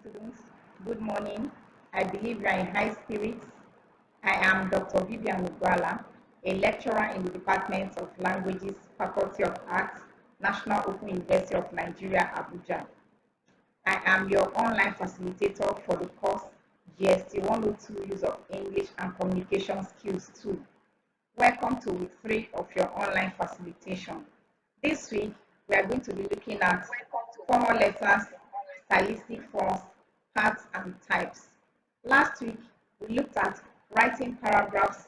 Students, good morning. I believe you are in high spirits. I am Dr. Vivian Ugwala, a lecturer in the Department of Languages, Faculty of Arts, National Open University of Nigeria, Abuja. I am your online facilitator for the course GST102 Use of English and Communication Skills 2. Welcome to week 3 of your online facilitation. This week, we are going to be looking at formal letters, stylistic forms, parts, and types. Last week, we looked at writing paragraphs,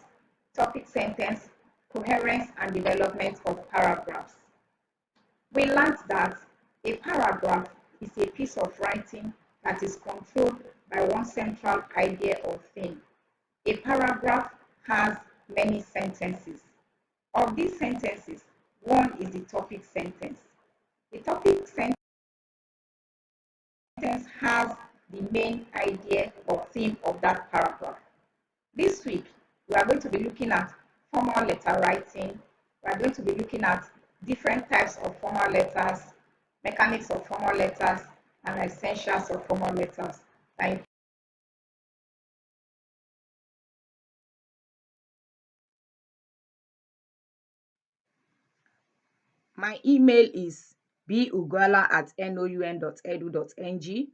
topic sentence, coherence, and development of paragraphs. We learned that a paragraph is a piece of writing that is controlled by one central idea or theme. A paragraph has many sentences. Of these sentences, one is the topic sentence. The topic sentence has the main idea or theme of that paragraph. This week, we are going to be looking at formal letter writing. We are going to be looking at different types of formal letters, mechanics of formal letters, and essentials of formal letters. Thank you. My email is bugala@noun.edu.ng.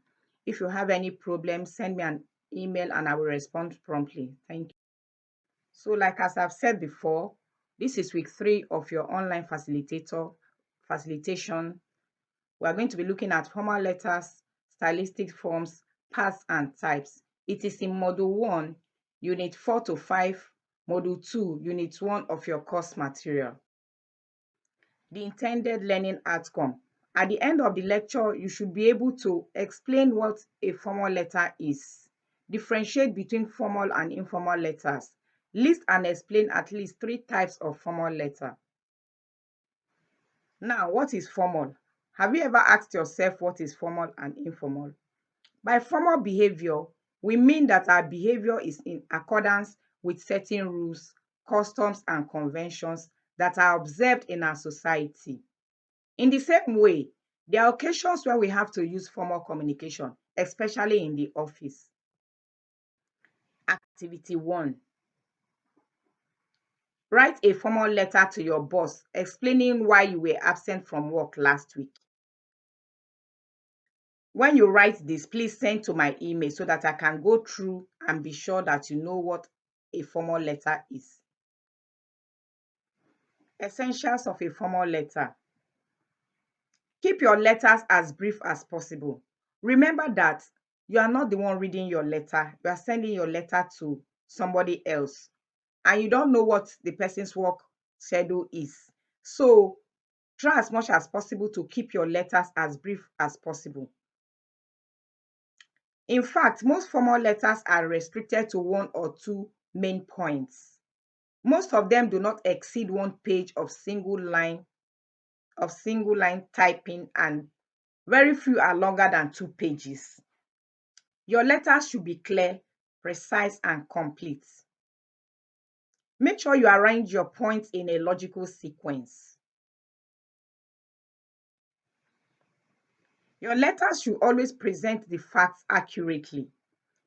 If you have any problems, send me an email and I will respond promptly. Thank you. So, like as I've said before, this is week 3 of your online facilitation. We are going to be looking at formal letters, stylistic forms, parts, and types. It is in Module 1, Unit 4 to 5, Module 2, Unit 1 of your course material. The intended learning outcome. At the end of the lecture, you should be able to explain what a formal letter is, differentiate between formal and informal letters, list and explain at least 3 types of formal letter. Now, what is formal? Have you ever asked yourself what is formal and informal? By formal behavior, we mean that our behavior is in accordance with certain rules, customs, and conventions that are observed in our society. In the same way, there are occasions where we have to use formal communication, especially in the office. Activity 1. Write a formal letter to your boss explaining why you were absent from work last week. When you write this, please send to my email so that I can go through and be sure that you know what a formal letter is. Essentials of a formal letter. Keep your letters as brief as possible. Remember that you are not the one reading your letter. You are sending your letter to somebody else and you don't know what the person's work schedule is. So try as much as possible to keep your letters as brief as possible. In fact, most formal letters are restricted to 1 or 2 main points. Most of them do not exceed 1 page of single line typing, and very few are longer than 2 pages. Your letters should be clear, precise, and complete. Make sure you arrange your points in a logical sequence. Your letters should always present the facts accurately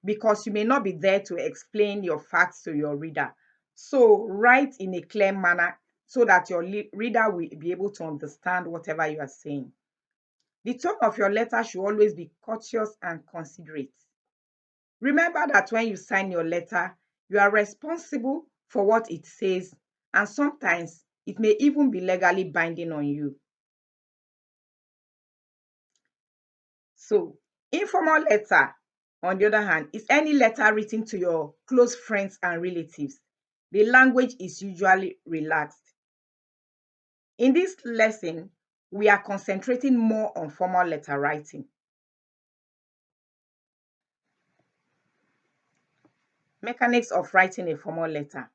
because you may not be there to explain your facts to your reader. So write in a clear manner so that your reader will be able to understand whatever you are saying. The tone of your letter should always be courteous and considerate. Remember that when you sign your letter, you are responsible for what it says, and sometimes it may even be legally binding on you. So, informal letter, on the other hand, is any letter written to your close friends and relatives. The language is usually relaxed. In this lesson, we are concentrating more on formal letter writing. Mechanics of writing a formal letter.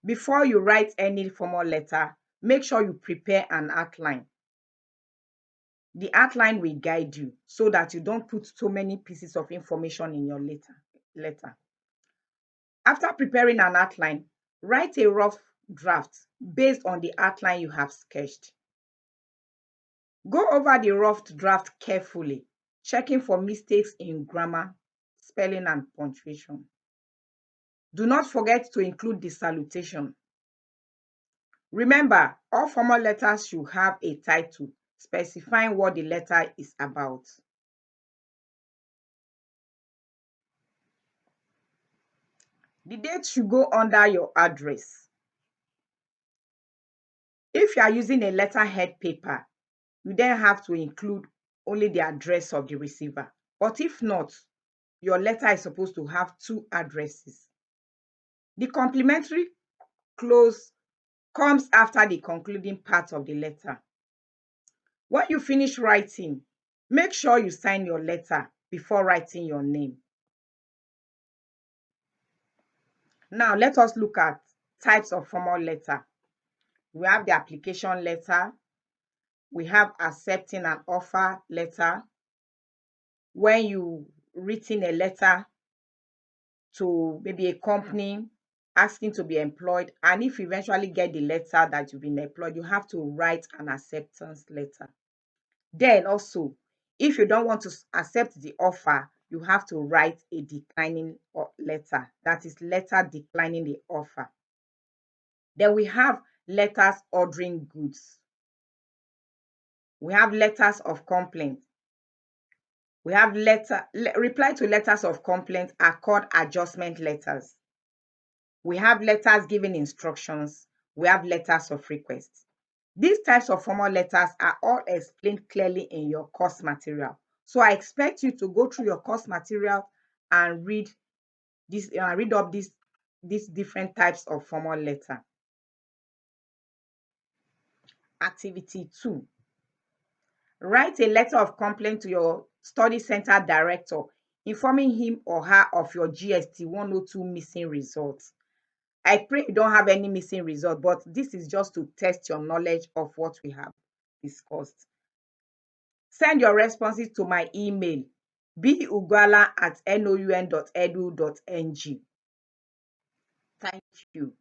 Before you write any formal letter, make sure you prepare an outline. The outline will guide you so that you don't put so many pieces of information in your letter. After preparing an outline, write a rough draft based on the outline you have sketched. Go over the rough draft carefully. checking for mistakes in grammar, spelling, and punctuation. Do not forget to include the salutation. Remember, all formal letters should have a title specifying what the letter is about. The date should go under your address. If you are using a letterhead paper, you then have to include only the address of the receiver. But if not, your letter is supposed to have two addresses. The complementary clause comes after the concluding part of the letter. When you finish writing, make sure you sign your letter before writing your name. Now, let us look at types of formal letter. We have the application letter. We have accepting an offer letter. When you written a letter to maybe a company asking to be employed, and if you eventually get the letter that you've been employed, you have to write an acceptance letter. Then also, if you don't want to accept the offer, you have to write a declining letter. That is letter declining the offer. Then we have letters ordering goods. We have letters of complaint. We have reply to letters of complaint are called adjustment letters. We have letters giving instructions. We have letters of request. These types of formal letters are all explained clearly in your course material. So I expect you to go through your course material and read up these different types of formal letter. Activity 2. Write a letter of complaint to your study center director, informing him or her of your GST102 missing results. I pray you don't have any missing result, but this is just to test your knowledge of what we have discussed. Send your responses to my email, bugwala@noun.edu.ng. Thank you.